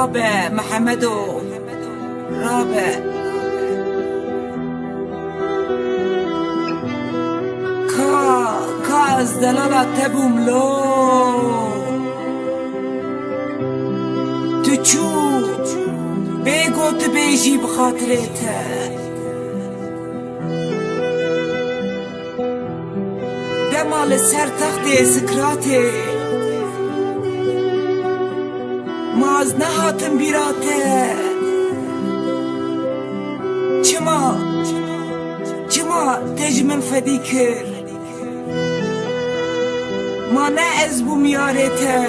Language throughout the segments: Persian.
رابع محمدو رابع کا از دلالت تبوم لو تو چو بگو تو بیجی بخاطرت دمال سر تخت سکراته ماز نهاتم بیراته چما تجمن فدی کر ما نه از بو میارته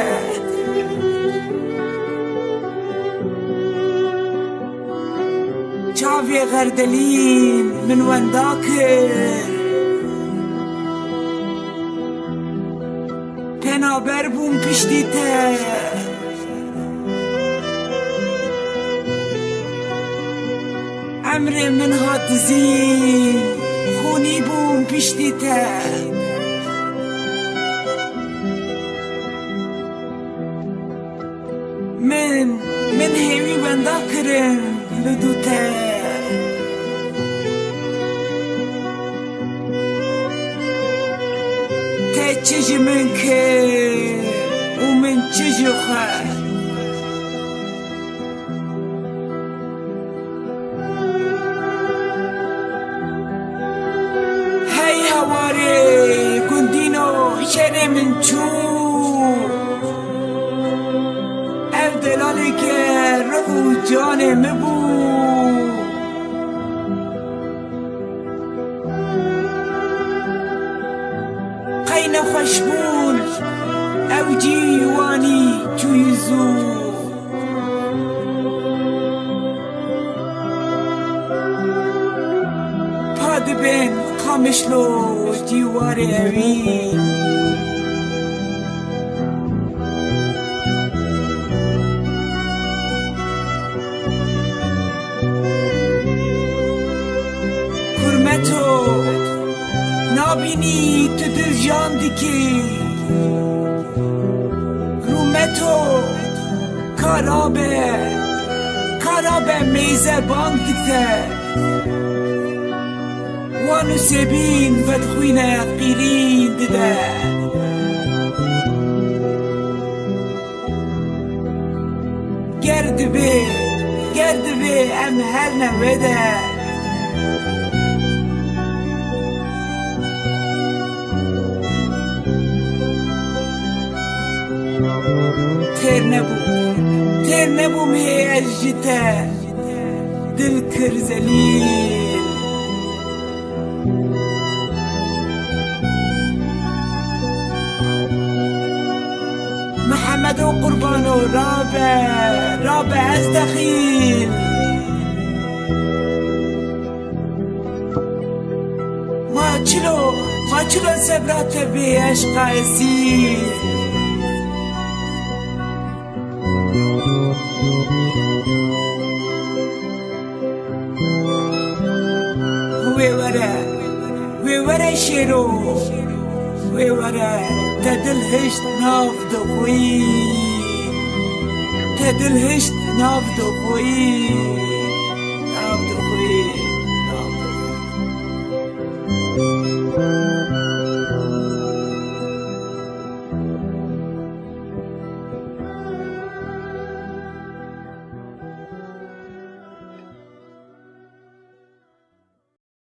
چاوی غردلین من وندا کر پنابر بوم پشتیته عمر من هات زین خونی بوم پشتیته من هیوی بندا کرن لدوته ته چج من که و من چج خواه هی هواره گندینو شر من چون دلالی که روح و جان مبو قین خوشبون او جیوانی جویزو پاد بین قامشلو جیوار اوی تو نابینی تو دل جان دیکی رومه تو کارابه میزه بانک دیکته وانو سبین بدخوینه قیرین دیده گرد به ام هر نویده تر نبوم هی از جته دل کر زلیل محمد و قربان و رابع از دخیل ما چلو سبرات بی عشق اسیر وره شیرو وره تدل هشت ناف دو خوی